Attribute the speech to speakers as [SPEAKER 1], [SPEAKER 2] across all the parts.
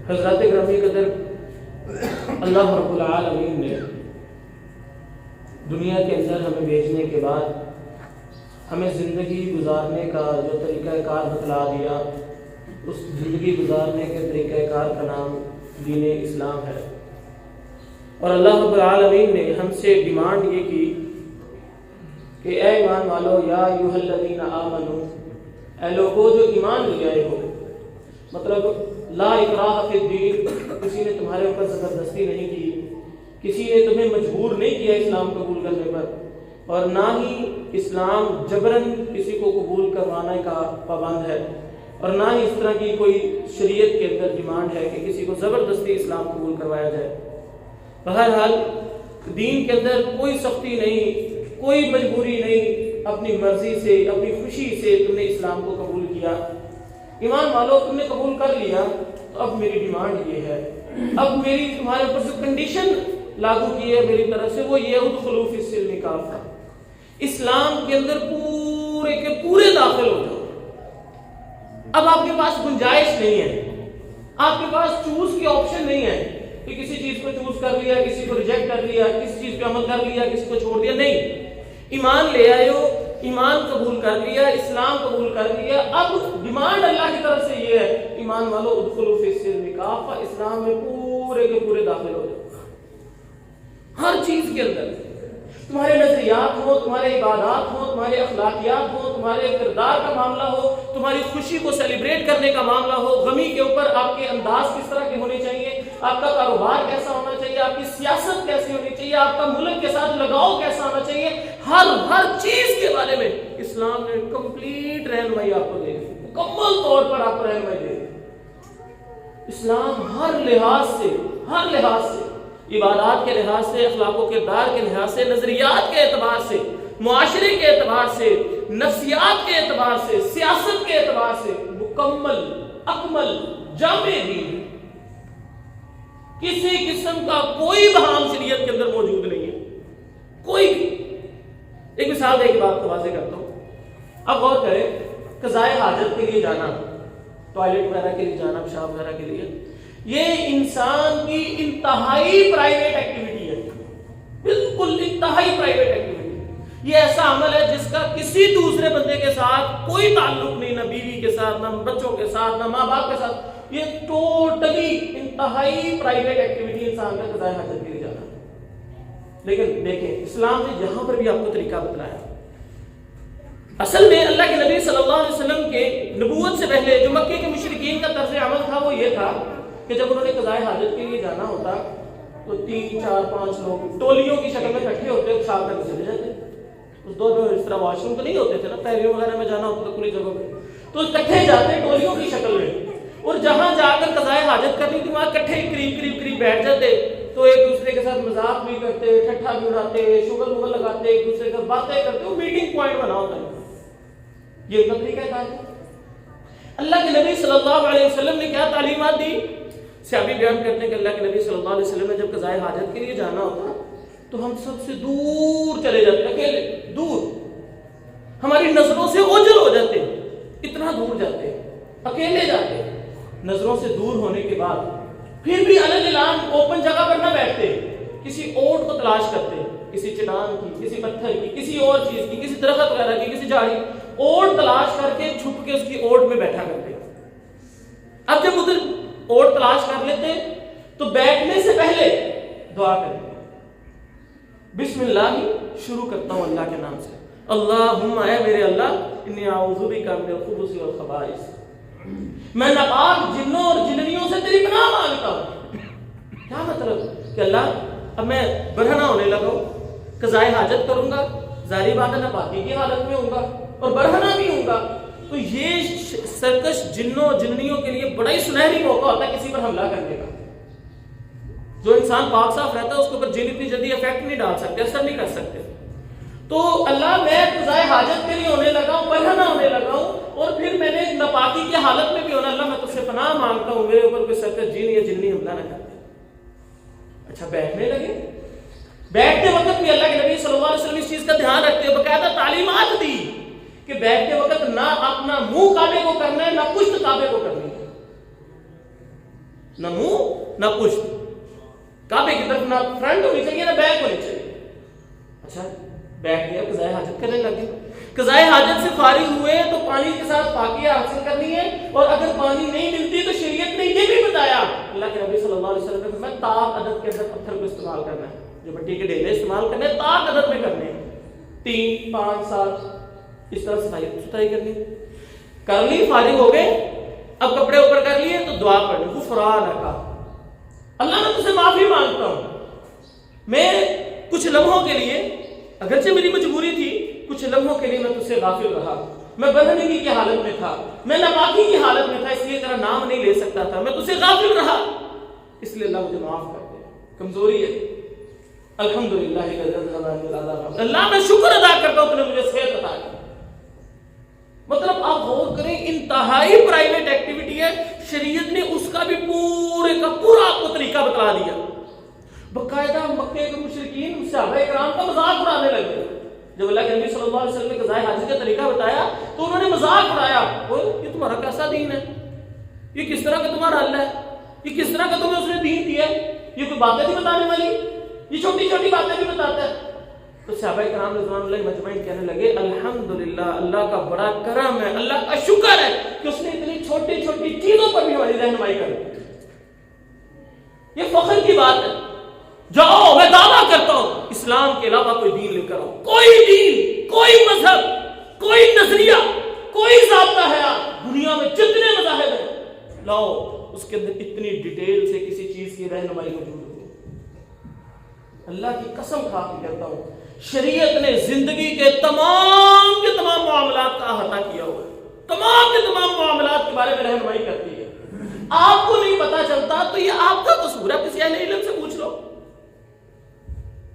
[SPEAKER 1] حضرات گرامی قدر، اللہ رب العالمین نے دنیا کے اندر ہمیں بھیجنے کے بعد ہمیں زندگی گزارنے کا جو طریقہ کار بتلا دیا، اس زندگی گزارنے کے طریقہ کار کا نام دین اسلام ہے۔ اور اللہ رب العالمین نے ہم سے ڈیمانڈ یہ کی کہ اے ایمان والو، یا ایھا الذین آمنو، اے لوگوں جو ایمان لے آئے ہو، مطلب لا اکراہ فی الدین، کسی نے تمہارے اوپر زبردستی نہیں کی، کسی نے تمہیں مجبور نہیں کیا اسلام قبول کرنے پر، اور نہ ہی اسلام جبراً کسی کو قبول کروانے کا پابند ہے، اور نہ ہی اس طرح کی کوئی شریعت کے اندر ڈیمانڈ ہے کہ کسی کو زبردستی اسلام قبول کروایا جائے۔ بہرحال دین کے اندر کوئی سختی نہیں، کوئی مجبوری نہیں، اپنی مرضی سے، اپنی خوشی سے تم نے اسلام کو قبول کیا۔ ایمان والو، تم نے قبول کر لیا تو اب میری ڈیمانڈ یہ ہے، اب میری تمہارے اوپر جو کنڈیشن لاگو کی ہے میری طرف سے وہ یہ ادخلوا فی السلم کافہ، اسلام کے اندر پورے کے پورے داخل ہو جاؤ۔ اب آپ کے پاس گنجائش نہیں ہے، آپ کے پاس چوز کی آپشن نہیں ہے کہ کسی چیز کو چوز کر لیا، کسی کو ریجیکٹ کر لیا، کسی چیز پہ عمل کر لیا، کسی کو چھوڑ دیا، نہیں۔ ایمان لے آئے ہو، ایمان قبول کر لیا، اسلام قبول کر لیا، اب ڈیمانڈ اللہ کی طرف سے یہ ہے، ایمان والو ادخلوا فی السلم کافہ، اسلام میں پورے کے پورے داخل ہو جاؤ۔ ہر چیز کے اندر تمہارے نظریات ہو، تمہارے عبادات ہو، تمہارے اخلاقیات ہو، تمہارے کردار کا معاملہ ہو، تمہاری خوشی کو سیلیبریٹ کرنے کا معاملہ ہو، غمی کے اوپر آپ کے انداز کس طرح کے ہونے چاہیے، آپ کا کاروبار کیسا ہونا چاہیے، آپ کی سیاست کیسی ہونی چاہیے، آپ کا ملک کے ساتھ لگاؤ کیسا ہونا چاہیے، ہر چیز کے بارے میں اسلام نے کمپلیٹ رہنمائی آپ کو دے دی، مکمل طور پر آپ کو رہنمائی دے دی۔ اسلام ہر لحاظ سے عبادات کے لحاظ سے، اخلاق و کردار کے لحاظ سے، نظریات کے اعتبار سے، معاشرے کے اعتبار سے، نفسیات کے اعتبار سے، سیاست کے اعتبار سے مکمل، اکمل، جامع دین، کسی قسم کا کوئی بہام شریعت کے اندر موجود نہیں ہے، کوئی بھی۔ ایک مثال دے کے بات کو واضح کرتا ہوں۔ اب غور کریں، قضائے حاجت کے لیے جانا، ٹوائلٹ وغیرہ کے لیے جانا، پیشاب وغیرہ کے لیے، یہ انسان کی انتہائی پرائیویٹ ایکٹیویٹی ہے، بالکل انتہائی پرائیویٹ ایکٹیویٹی۔ یہ ایسا عمل ہے جس کا کسی دوسرے بندے کے ساتھ کوئی تعلق نہیں، نہ بیوی کے ساتھ، نہ بچوں کے ساتھ، نہ ماں باپ کے ساتھ، یہ ٹوٹلی انتہائی پرائیویٹ ایکٹیویٹی انسان کا قضائے حاجت کے لیے جانا۔ لیکن دیکھیں، اسلام نے جہاں پر بھی آپ کو طریقہ بتلایا، اصل میں اللہ کے نبی صلی اللہ علیہ وسلم کے نبوت سے پہلے جو مکے کے مشرکین کا طرز عمل تھا وہ یہ تھا کہ جب انہوں نے قضائے حاجت کے لیے جانا ہوتا تو 3 4 5 لوگ ٹولیوں کی شکل میں اکٹھے ہوتے، پیشاب کر کے چلے جاتے۔ اس دو اس طرح واش روم تو نہیں ہوتے تھے نا، پیریوں وغیرہ میں جانا ہوتا تھا کھلی جگہوں پہ، تو اکٹھے جاتے ٹولیوں کی شکل میں، اور جہاں جا کر قضائے حاجت کرنی تھی وہاں اکٹھے قریب بیٹھ جاتے، تو ایک دوسرے کے ساتھ مذاق بھی کرتے، ٹھٹھا بھی اڑاتے، شغل مغل لگاتے، ایک دوسرے کے ساتھ باتیں کرتے، وہ میٹنگ پوائنٹ بنا ہوتا ہے۔ یہ ان کا طریقہ کار ہے۔ اللہ کے نبی صلی اللہ علیہ وسلم نے کیا تعلیمات دی؟ صحابی بیان کرتے ہیں کہ اللہ کے نبی صلی اللہ علیہ وسلم نے جب قضائے حاجت کے لیے جانا ہوتا تو ہم سب سے دور چلے جاتے، اکیلے دور، ہماری نظروں سے اوجھل ہو جاتے، اتنا دور جاتے، اکیلے جاتے۔ نظروں سے دور ہونے کے بعد پھر بھی الگ اعلان اوپن جگہ پر نہ بیٹھتے، کسی اوٹ کو تلاش کرتے، کسی چٹان کی، کسی پتھر کی، کسی اور چیز کی، کسی درخت وغیرہ کی، کسی جھاڑی، اوٹ تلاش کر کے چھپ کے اس کی اوٹ میں بیٹھا کرتے۔ اب جب ادھر اوٹ تلاش کر لیتے تو بیٹھنے سے پہلے دعا کرتے، بسم اللہ شروع کرتا ہوں اللہ کے نام سے، اللہم، اے میرے اللہ، انی اعوذ بک من الخبث والخبائث، میں ناپاک جنوں اور جننیوں سے تیری پناہ مانگتا ہوں۔ کیا مطلب کہ اللہ اب میں برہنہ ہونے لگا ہوں، قضائے حاجت کروں گا، ظاہری بات ہے ناپاکی کی حالت میں ہوں گا اور برہنہ بھی ہوں گا، تو یہ سرکش جنوں جننیوں کے لیے بڑا ہی سنہری موقع ہوتا ہے کسی پر حملہ کرنے کا۔ جو انسان پاک صاف رہتا ہے اس کے اوپر جن اتنی جلدی افیکٹ نہیں ڈال سکتے، اثر نہیں کر سکتے۔ تو اللہ، میں قضائے حاجت کے لیے ہونے لگا ہوں، برہنہ ہونے لگا ہوں، اور پھر میں نے ناپاکی کی حالت میں بھی ہونا، اللہ میں تجھ سے پناہ مانگتا ہوں میرے اوپر کوئی سرکش جن یا جننی حملہ نہ کرتے۔ اچھا، بیٹھنے لگے، بیٹھتے وقت بھی اللہ کے نبی صلی اللہ علیہ وسلم اس چیز کا دھیان رکھتے ہیں، باقاعدہ تعلیمات دی کہ بیٹھتے وقت نہ اپنا منہ کعبے کو کرنا ہے، نہ پشت کعبے کو کرنی ہے۔ نہ منہ نہ پشت، کعبے کی طرف نہ فرنٹ ہونی چاہیے نہ بیک ہونی چاہیے. اچھا بیٹھ گیا، قضائے حاجت کرنے لگے. قضائے حاجت سے فارغ ہوئے تو پانی کے ساتھ پاکیہ حاصل کرنی ہے، اور اگر پانی نہیں ملتی تو شریعت نے یہ بھی بتایا، اللہ کے نبی صلی اللہ علیہ وسلم نے فرمایا طاق عدد کے اندر پتھر کو استعمال کرنا ہے، جو مٹی کے ڈھیلے استعمال کرنے ہیں طاق عدد میں کرنے ہیں، 3 5 7 اس طرح ستائی کرنی. کر لی، فارغ ہو گئے، اب کپڑے اوپر کر لیے تو دعا پڑھنی، غفرانک، اللہ میں تجھ سے معافی مانگتا ہوں، میں کچھ لمحوں کے لیے، اگرچہ میری مجبوری تھی، کچھ لمحوں کے لیے میں تجھ سے غافل رہا، میں بدنگی کی حالت میں تھا، میں ناپاکی کی حالت میں تھا، اس لیے تیرا نام نہیں لے سکتا تھا، میں تجھ سے غافل رہا، اس لیے اللہ مجھے معاف کر دے، کمزوری ہے. الحمدللہ اللہ میں شکر ادا کرتا ہوں تو نے مجھے صحت عطا کی. مطلب آپ غور کریں، انتہائی پرائیویٹ ایکٹیویٹی ہے، شریعت نے اس کا بھی پورے کا پورا آپ کو طریقہ بتا دیا. باقاعدہ مکے کے مشرکین صحابہ کرام کا مذاق اڑانے لگے. جب اللہ کے نبی صلی اللہ علیہ وسلم نے قضائے حاجت کا طریقہ بتایا تو انہوں نے مذاق اڑایا، یہ تمہارا کیسا دین ہے، یہ کس طرح کا تمہارا اللہ ہے، یہ کس طرح کا تمہیں اس نے دین دیا ہے، یہ کوئی باتیں نہیں بتانے والی، یہ چھوٹی چھوٹی باتیں بھی بتاتا ہے. تو صحابہ کرام رضوان اللہ مجمعین کہنے لگے الحمدللہ، اللہ کا بڑا کرم ہے، اللہ کا شکر ہے کہ اس نے اتنی چھوٹی چھوٹی چیزوں پر بھی ہماری رہنمائی کر دی. یہ فخر کی بات ہے. جاؤ، میں دعویٰ کرتا ہوں اسلام کے علاوہ کوئی دین لے کر آؤ، کوئی دین، کوئی مذہب، کوئی نظریہ، کوئی ضابطہ حیات، دنیا میں جتنے مذاہب ہیں لاؤ، اس کے اندر اتنی ڈیٹیل سے کسی چیز کی رہنمائی موجود ہو. اللہ کی قسم کھا کے کہتا ہوں، شریعت نے زندگی کے تمام معاملات کا احاطہ کیا ہوا ہے، تمام کے تمام معاملات کے بارے میں رہنمائی کرتی ہے. آپ کو نہیں پتا چلتا تو یہ آپ کا قصور ہے، کسی اہل علم سے پوچھ لو،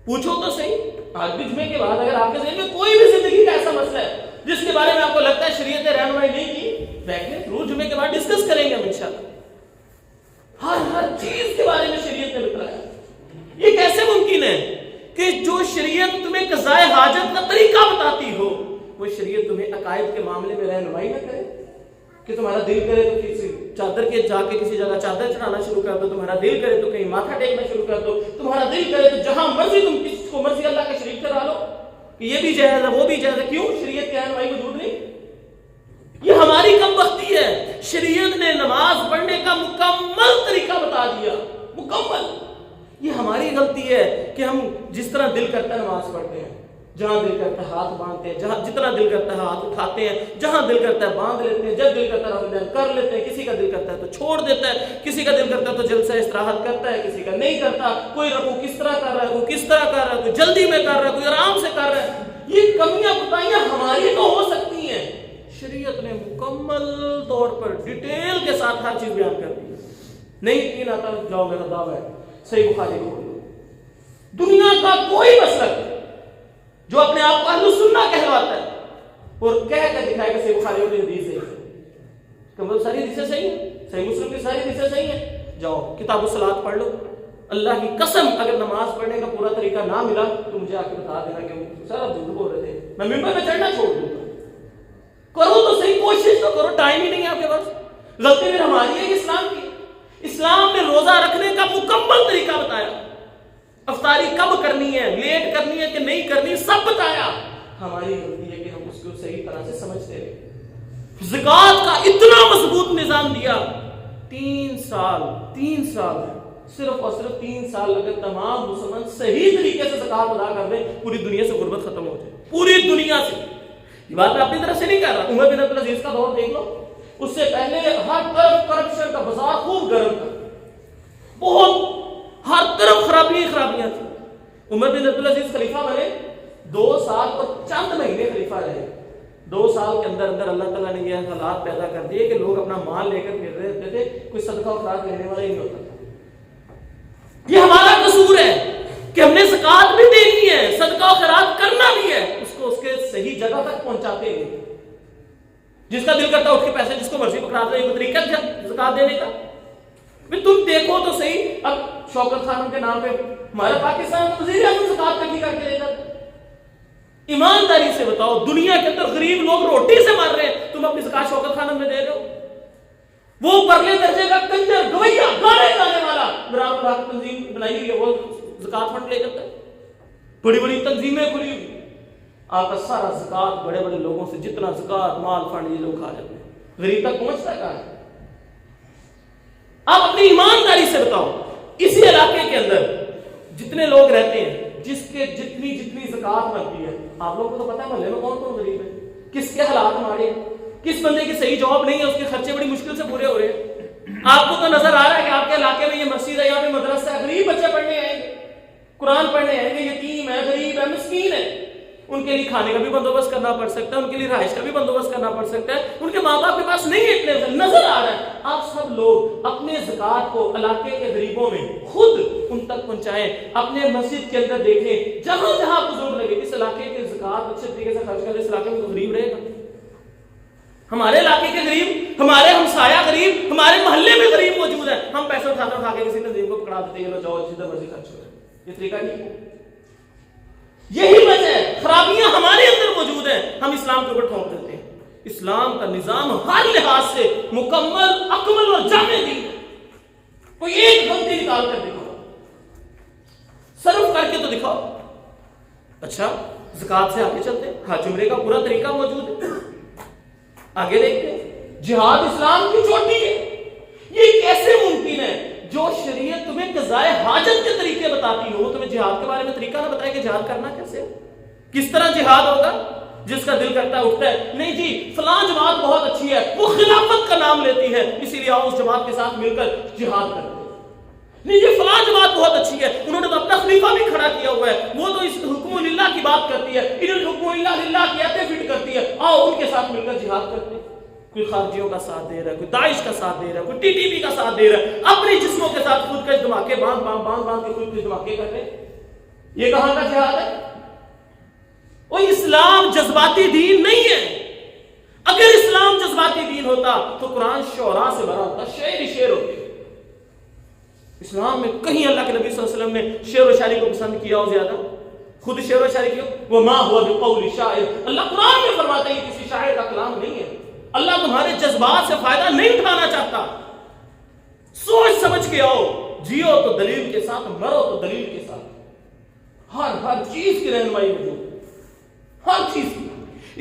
[SPEAKER 1] پوچھو تو صحیح. آج بھی جمعے کے بعد اگر آپ کے ذہن میں کوئی بھی زندگی کا ایسا مسئلہ ہے جس کے بارے میں آپ کو لگتا ہے شریعت نے رہنمائی نہیں کی، بیٹھیں ضرور، جمعے کے بعد ڈسکس کریں گے ہم انشاءاللہ. ہر چیز کے بارے میں شریعت نے بتایا. یہ کیسے ممکن ہے کہ جو شریعت تمہیں قضائے حاجت کا طریقہ بتاتی ہو، وہ شریعت تمہیں عقائد کے معاملے میں رہنمائی نہ کرے؟ کہ تمہارا دل کرے تو کسی چادر کے جا کے کسی جگہ چادر چڑھانا شروع کر دو، تمہارا دل کرے تو کہیں ماتھا ٹیکنا شروع کر دو، تمہارا دل کرے تو جہاں مرضی تم کس کو مرضی اللہ کا شریک کرا لو کہ یہ بھی جائز ہے وہ بھی جائز ہے. کیوں؟ شریعت کی رہنمائی موجود نہیں. یہ ہماری کم بختی ہے. شریعت نے نماز پڑھنے کا مکمل طریقہ بتا دیا، مکمل. یہ ہماری غلطی ہے کہ ہم جس طرح دل کرتا ہے نماز پڑھتے ہیں، جہاں دل کرتا ہے ہاتھ باندھتے ہیں، جہاں جتنا دل کرتا ہے ہاتھ اٹھاتے ہیں، جہاں دل کرتا ہے باندھ لیتے ہیں، جب دل کرتا ہے رمضان کر لیتے ہیں، کسی کا دل کرتا ہے تو چھوڑ دیتا ہے، کسی کا دل کرتا ہے تو جلسہ استراحت کرتا ہے، کسی کا نہیں کرتا. کوئی رکوع کس طرح کر رہا ہے، کوئی کس طرح کر رہا ہے، کوئی جلدی میں کر رہا ہے، کوئی آرام سے کر رہا ہے. یہ کمیاں کوتاہیاں ہماری تو ہو سکتی ہیں، شریعت نے مکمل طور پر ڈیٹیل کے ساتھ ہر چیز بیان کر دی. نہیں یقین آتا جاؤ، میرا دعویٰ ہے صحیح بخاری کو کھولو. دنیا کا کوئی مسلک جو اپنے آپ کو اہل سنہ کہلواتا ہے اور کہہ کر دکھائے کہ صحیح بخاری اور حدیث ہے کہ مطلب ساری حدیثیں صحیح ہیں، صحیح مسلم کی ساری حدیثیں صحیح ہیں، جاؤ کتاب الصلاۃ پڑھ لو. اللہ کی قسم اگر نماز پڑھنے کا پورا طریقہ نہ ملا تو مجھے آ کے بتا دینا کہ سر آپ جھوٹ بول رہے تھے، میں ممبر میں چڑھنا چھوڑ دوں گا. کرو تو صحیح، کوشش تو کرو، ٹائم ہی نہیں ہے آپ کے پاس. غلطی پھر ہماری ہے کہ اسلام کی. اسلام نے روزہ رکھنے کا مکمل طریقہ بتایا، افطاری کب کرنی ہے، لیٹ کرنی ہے کہ نہیں کرنی، سب بتایا. ہماری غلطی ہے کہ ہم اس کو صحیح طرح سے سمجھتے رہے. زکوٰۃ کا اتنا مضبوط نظام دیا، 3 سال صرف اور صرف 3 سال اگر تمام مسلمان صحیح طریقے سے زکوٰۃ ادا کر دیں، پوری دنیا سے غربت ختم ہو جائے، پوری دنیا سے. یہ بات میں اپنی طرف سے نہیں کر رہا. عمر بن عبدالعزیز کا دور دیکھ لو، اس سے پہلے ہر طرف کرپشن کا بازار خوب گرم تھا، بہت ہر طرف خرابیاں تھیں. عمر بن عبدالعزیز خلیفہ بنے، 2 سال اور چند مہینے خلیفہ رہے. 2 سال کے اندر اللہ تعالیٰ نے یہ حالات پیدا کر دیے کہ لوگ اپنا مال لے کر پھر رہے ہوتے تھے، کوئی صدقہ و خیرات لینے والا ہی نہیں ہوتا تھا. یہ ہمارا قصور ہے کہ ہم نے زکوٰۃ بھی دینی ہے، صدقہ و خیرات کرنا بھی ہے، اس کو اس کے صحیح جگہ تک پہنچاتے ہیں. جس کا دل کرتا ہے اٹھ کے پیسے جس کو مرضی پکڑاتے ہیں، یہ طریقہ زکوٰۃ دینے کا. تم دیکھو تو صحیح، اب شوکت خانم کے نام پہ ہمارا پاکستان وزیر اعظم زکوٰۃ کٹھی کر کے دے جاتا. ایمانداری سے بتاؤ، دنیا کے اندر غریب لوگ روٹی سے مار رہے ہیں، تم اپنی زکوٰۃ شوکت خانم میں دے رہے ہو. وہ پرلے درجے کا کنجر گویا گانے تنظیم بنائی ہوئی ہے وہ زکات فنڈ لے جاتا ہے. بڑی بڑی تنظیمیں کھلی ہوئی, آپ کا سارا زکات بڑے بڑے لوگوں سے جتنا زکات مال فنڈ یہ لوگ کھا جاتے ہیں. غریب تک پہنچتا ہے کہاں ہے؟ آپ اپنی ایمانداری سے بتاؤ, اسی علاقے کے اندر جتنے لوگ رہتے ہیں جس کے جتنی زکات بنتی ہے, آپ لوگوں کو تو پتا ہے محلے میں کون کون غریب ہے, کس کے حالات مارے ہیں, کس بندے کی صحیح جاب نہیں ہے, اس کے خرچے بڑی مشکل سے پورے ہو رہے ہیں. آپ کو تو نظر آ رہا ہے کہ آپ کے علاقے میں یہ مسجد ہے, یہاں پہ مدرسہ ہے, غریب بچے پڑھنے آئیں گے, قرآن پڑھنے آئیں گے, یتیم ہے, غریب ہے, مسکین ہے, ان کے لیے کھانے کا بھی بندوبست کرنا پڑ سکتا ہے, ان کے لیے رہائش کا بھی بندوبست کرنا پڑ سکتا ہے, ان کے ماں باپ کے پاس نہیں ہے اتنے, نظر آ رہا ہے. آپ سب لوگ اپنے زکات کو علاقے کے غریبوں میں خود ان تک پہنچائیں. اپنے مسجد کے اندر دیکھیں جہاں جہاں بزرگ لگے اس علاقے کے زکات اچھے طریقے سے خرچ کریں, اس علاقے میں تو غریب رہے گا. ہمارے علاقے کے غریب, ہمارے ہمسایہ غریب, ہمارے محلے میں غریب موجود ہے, ہم پیسے اٹھا کے کسی تنظیم کو پکڑا دیتے ہیں, جاؤ جدھر مرضی خرچ کریں. یہ طریقہ نہیں ہے. یہی وجہ ہے, خرابیاں ہمارے اندر موجود ہیں, ہم اسلام کے اوپر ٹھونک دیتے ہیں. اسلام کا نظام ہر لحاظ سے مکمل, اکمل اور جامع دین ہے. کوئی ایک غلطی نکال کر دکھاؤ, صرف کر کے تو دکھاؤ. اچھا زکات سے آگے چلتے ہیں, حج عمرے کا پورا طریقہ موجود ہے. آگے دیکھتے ہیں, جہاد اسلام کی چوٹی ہے. یہ کیسے ممکن ہے جو شریعت تمہیں قضائے حاجت کے طریقے بتاتی ہو, تمہیں جہاد کے بارے میں طریقہ نہ بتائے کہ جہاد کرنا کیسے, کس طرح جہاد ہوگا. جس کا دل کرتا ہے اٹھتا ہے, نہیں جی فلاں جماعت بہت اچھی ہے, وہ خلافت کا نام لیتی ہے, اسی لیے آؤ اس جماعت کے ساتھ مل کر جہاد کرتے ہیں. نہیں جی فلاں جماعت بہت اچھی ہے, انہوں نے تو اپنا خلیفہ بھی کھڑا کیا ہوا ہے, وہ تو اس حکم للہ کی بات کرتی ہے, ادھر حکم للہ کی آیتیں فٹ کرتی ہے, آؤ ان کے ساتھ مل کر جہاد کرتے ہیں. کوئی خارجیوں کا ساتھ دے رہا ہے, کوئی داعش کا ساتھ دے رہا ہے, کوئی ٹی ٹی پی کا ساتھ دے رہا ہے, اپنے جسموں کے ساتھ خود کش دھماکے باندھ کے خود کش دھماکے کر رہے ہیں. یہ کہاں کا جہاد ہے؟ وہ اسلام جذباتی دین نہیں ہے. اگر اسلام جذباتی دین ہوتا تو قرآن شعراء سے بھرا ہوتا, شعر ہی شعر ہوتے. اسلام میں کہیں اللہ کے نبی صلی اللہ علیہ وسلم نے شعر و شاعری کو پسند کیا ہو زیادہ, خود شعر و شاعری کیوں, وہ ما ہوا بقول شاعر. اللہ قرآن میں فرماتا ہے یہ کسی شاعر کا کلام نہیں ہے. اللہ تمہارے جذبات سے فائدہ نہیں اٹھانا چاہتا. سوچ سمجھ کے آؤ, جیو تو دلیل کے ساتھ, مرو تو دلیل کے ساتھ. ہر چیز کی رہنمائی موجود ہے, ہر چیز کی.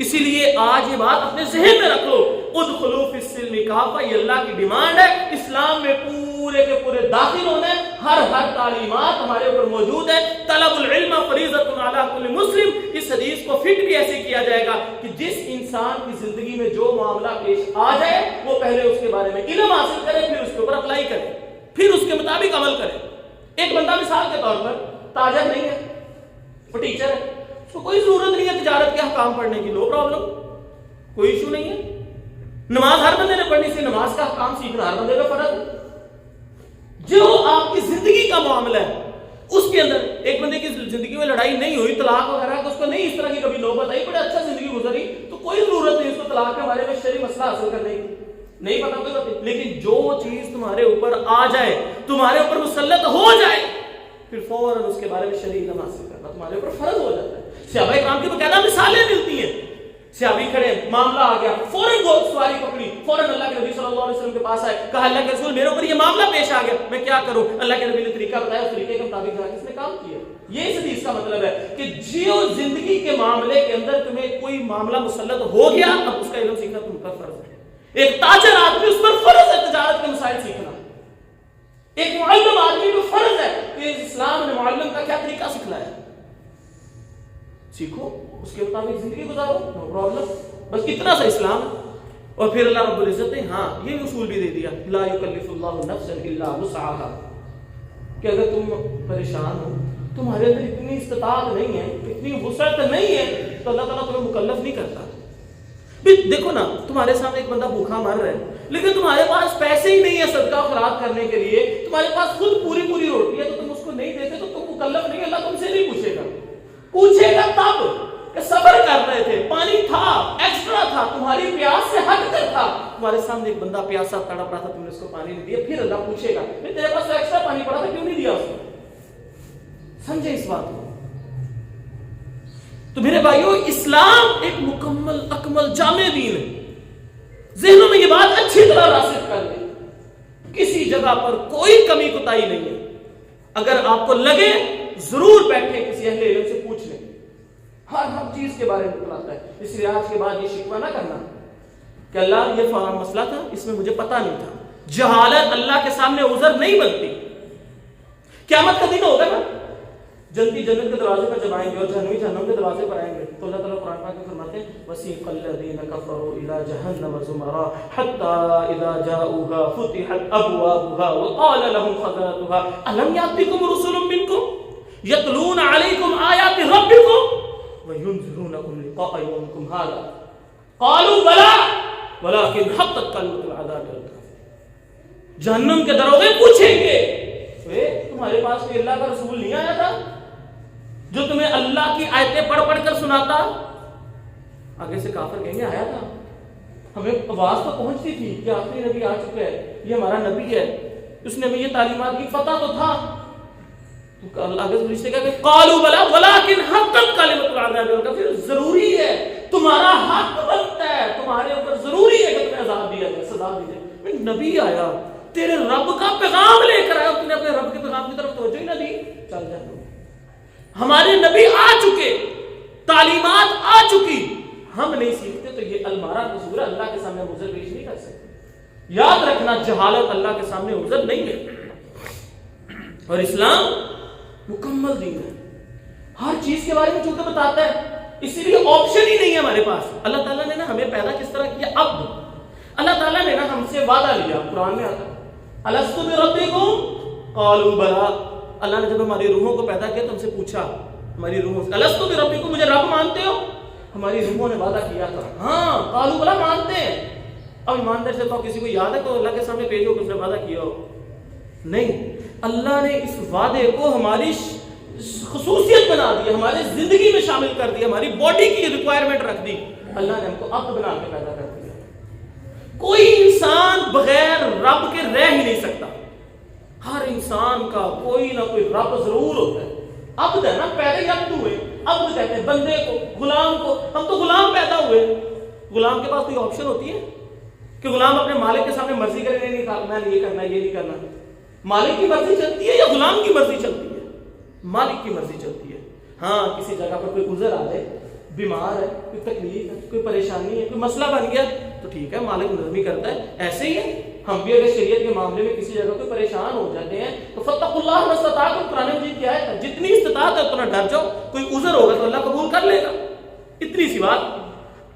[SPEAKER 1] اسی لیے آج یہ بات اپنے ذہن میں رکھ لو, ادخلوا فی السلم کافہ, یہ اللہ کی ڈیمانڈ ہے. اسلام میں پورے کے پورے داخل ہونا ہے. ہر تعلیمات ہمارے اوپر موجود ہے. طلب العلم فریضۃ علی کل مسلم. اس حدیث کو فٹ بھی ایسے کیا جائے گا کہ جس انسان کی زندگی میں جو معاملہ پیش آ جائے وہ پہلے اس کے بارے میں علم حاصل کرے, پھر اس کے اوپر اپلائی کرے, پھر اس کے مطابق عمل کرے. ایک بندہ مثال کے طور پر تاجر نہیں ہے, وہ ٹیچر ہے, اس کو کوئی ضرورت نہیں ہے تجارت کے احکام پڑھنے کی, نو پرابلم, کوئی ایشو نہیں ہے. نماز ہر بندے نے پڑھنی سی, نماز کا احکام سیکھنا ہر بندے کا فرض ہے. جو آپ کی زندگی کا معاملہ ہے اس کے اندر ایک بندے کی زندگی میں لڑائی نہیں ہوئی, طلاق وغیرہ تو اس کو نہیں اس طرح کی کبھی نوبت آئی, بڑے اچھا زندگی گزری, تو کوئی ضرورت نہیں اس کو طلاق کے بارے میں شرعی مسئلہ حاصل کرنے کی, نہیں پتا کوئی بات. لیکن جو چیز تمہارے اوپر آ جائے, تمہارے اوپر مسلط ہو جائے, پھر فوراً اس کے بارے میں شرعی علم حاصل کرنا تمہارے اوپر فرض ہو جاتا ہے. صحابہ کرام کی باقاعدہ مثالیں ملتی ہیں. صحابی کھڑے, معاملہ آ گیا, فوراً وہ سواری پکڑی, فوراً اللہ کے نبی صلی اللہ علیہ وسلم کے پاس آئے, کہا اللہ کے رسول میرے اوپر یہ معاملہ پیش آ گیا, میں کیا کروں؟ اللہ کے نبی نے طریقہ بتایا, اس طریقے کے مطابق جا کے اس نے کام کیا. یہ اس حدیث کا مطلب ہے کہ جیو زندگی کے معاملے کے اندر تمہیں کوئی معاملہ مسلط ہو گیا, اب اس کا علم سیکھنا تم پر فرض ہے. ایک تاجر آدمی اس پر فرض ہے تجارت کے مسائل سیکھنا. ایک معلم آدمی کو فرض ہے کہ اسلام نے معلم کا کیا طریقہ سکھلایا, سیکھو, اس کے مطابق زندگی گزارو, نو پرابلم. بس اتنا سا اسلام. اور پھر اللہ رب العزت نے ہاں یہ اصول بھی دے دیا, لا یکلف اللہ نفسا الا وسعها, کہ اگر تم پریشان ہو, تمہارے اندر اتنی استطاعت نہیں ہے, اتنی وسعت نہیں ہے, تو اللہ تعالیٰ تمہیں مکلف نہیں کرتا. دیکھو نا, تمہارے سامنے ایک بندہ بھوکا مر رہا ہے, لیکن تمہارے پاس پیسے ہی نہیں ہے صدقہ خیرات کرنے کے لیے, تمہارے پاس خود پوری روٹی ہے, تو تم اس کو نہیں دیتے, تو تم مکلف نہیں, اللہ تم سے نہیں پوچھے گا. پوچھے گا تب کہ صبر کر رہے تھے, پانی تھا, ایکسٹرا تھا, تمہاری پیاس سے ہٹ کر تھا, تمہارے سامنے ایک بندہ پیاسا تڑپ رہا تھا, تم نے اس کو پانی نہیں دیا, پھر اللہ پوچھے گا تیرے پاس ایکسٹرا پانی پڑا تھا, کیوں نہیں دیا اس کو. سمجھے اس بات کو؟ تو میرے بھائیو, اسلام ایک مکمل اکمل جامع دین ہے. ذہنوں میں یہ بات اچھی طرح راسخ کر لیں, کسی جگہ پر کوئی کمی کوتاہی نہیں ہے. اگر آپ کو لگے ضرور بیٹھیں کسی اہل علم سے پوچھ لیں، ہر چیز کے بارے میں بتاتا ہے. اس لیے آج کے بعد یہ شکوہ نہ کرنا کہ اللہ یہ فلاں مسئلہ تھا، اس میں مجھے پتا نہیں تھا. جہالت اللہ کے سامنے عذر نہیں بنتی. قیامت کا دن ہوگا نا، جنتی جنت کے دروازے پر جب آئیں گے اور جہنمی جہنم کے دروازے پر آئیں گے تو اللہ تعالیٰ قرآن پاک میں فرماتے ہیں وَسِيقَ الَّذِينَ كَفَرُوا إِلَى جَهَنَّمَ زُمَرًا حَتَّى إِذَا جَاءُوهَا فُتِحَتْ أَبْوَابُهَا وَقَالَ لَهُمْ خَزَنَتُهَا أَلَمْ يَأْتِكُمْ رُسُلٌ مِّنكُمْ يَتْلُونَ عَلَيْكُمْ آيَاتِ رَبِّكُمْ وَيُنذِرُونَكُمْ لِقَاءَ يَوْمِكُمْ هَٰذَا قَالُوا بَلَىٰ وَلَٰكِنْ حَقَّتْ كَلِمَةُ الْعَذَابِ عَلَى الْكَافِرِينَ. جہنم کے دروازے پوچھیں گے تمہارے پاس کوئی اللہ کا رسول نہیں آیا تھا جو تمہیں اللہ کی آیتیں پڑھ پڑھ کر سناتا؟ آگے سے کافر کہیں گے آیا تھا، ہمیں آواز تو پہنچتی تھی کہ آخری نبی آ چکا ہے، یہ ہمارا نبی ہے، اس نے ہمیں یہ تعلیمات کی، پتہ تو تھا. آگے سے رشتے کہ قالوا بلا ولکن حقت کلمۃ العذاب الکافر، ضروری ہے، تمہارا حق بنتا ہے، تمہارے اوپر ضروری ہے کہ تمہیں عذاب دیا جائے، سزا دی جائے. نبی آیا تیرے رب کا پیغام لے کر آیا، تم نے اپنے رب کے پیغام کی طرف توجہ ہی نہ دی، چل جا. ہمارے نبی آ چکے، تعلیمات آ چکی، ہم نہیں سیکھتے تو یہ ہمارا قصور ہے، اللہ کے سامنے عذر پیش نہیں کر سکتے. یاد رکھنا جہالت اللہ کے سامنے عذر نہیں ہے. اور اسلام مکمل دین ہے، ہر چیز کے بارے میں چونکہ بتاتا ہے، اسی لیے آپشن ہی نہیں ہے ہمارے پاس. اللہ تعالیٰ نے نا ہمیں پیدا کس طرح کیا؟ عبد. اللہ تعالیٰ نے نا ہم سے وعدہ لیا، قرآن میں آتا الست بربکم قالوا بلی. اللہ نے جب ہماری روحوں کو پیدا کیا تو ہم سے پوچھا، ہماری روحوں سے الست بربکم، مجھے رب مانتے ہو؟ ہماری روحوں نے وعدہ کیا تھا ہاں قالوا بلی، مانتے ہیں. اب ایماندار سے تو کسی کو یاد ہے تو اللہ کے سامنے پیش ہو کہ اس نے وعدہ کیا ہو؟ نہیں. اللہ نے اس وعدے کو ہماری خصوصیت بنا دی، ہماری زندگی میں شامل کر دی، ہماری باڈی کی ریکوائرمنٹ رکھ دی. اللہ نے ہم کو عبد بنا کے پیدا کر دیا. کوئی انسان بغیر رب کے رہ ہی نہیں سکتا. ہر انسان کا کوئی نہ کوئی رب ضرور ہوتا ہے. عبد ہے نا، پہلے ہی عبد ہوئے. عبد کہتے ہیں بندے کو، غلام کو. ہم تو غلام پیدا ہوئے. غلام کے پاس کوئی آپشن ہوتی ہے کہ غلام اپنے مالک کے سامنے مرضی کرے، نہیں میں نے یہ کرنا یہ نہیں کرنا؟ مالک کی مرضی چلتی ہے یا غلام کی مرضی چلتی ہے؟ مالک کی مرضی چلتی ہے. ہاں کسی جگہ پر کوئی عذر آ جائے، بیمار ہے، کوئی تکلیف ہے، کوئی پریشانی ہے، کوئی مسئلہ بن گیا تو ٹھیک ہے، مالک نرمی کرتا ہے. ایسے ہی ہے ہم بھی اگر شریعت کے معاملے میں کسی جگہ کوئی پریشان ہو جاتے ہیں تو فاتقوا اللہ ما استطعتم، قرآن مجید کی آیت ہے، جتنی استطاعت ہے اتنا ڈر جاؤ. کوئی عذر ہوگا تو اللہ قبول کر لے گا، اتنی سی بات.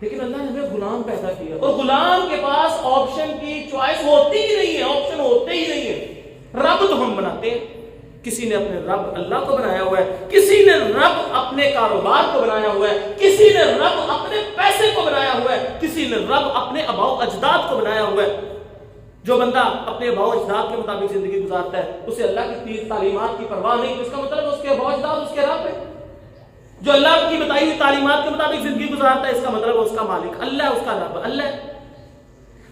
[SPEAKER 1] لیکن اللہ نے ہمیں غلام پیدا کیا اور غلام کے پاس آپشن کی چوائس ہوتی ہی نہیں ہے، آپشن ہوتے ہی نہیں ہے. رب تو ہم بناتے ہیں. کسی نے اپنے رب اللہ کو بنایا ہوا ہے، کسی نے رب اپنے کاروبار کو بنایا ہوا ہے، کسی نے رب اپنے پیسے کو بنایا ہوا ہے، کسی نے رب اپنے آباء و اجداد کو بنایا ہوا ہے. جو بندہ اپنے آباء و اجداد کے مطابق زندگی گزارتا ہے اسے اللہ کی تعلیمات کی پرواہ نہیں، اس کا مطلب اس کے آباء و اجداد اس کے رب ہے. جو اللہ کی بتائی ہوئی تعلیمات کے مطابق زندگی گزارتا ہے اس کا مطلب اس کا مالک اللہ ہے، اس کا رب اللہ ہے.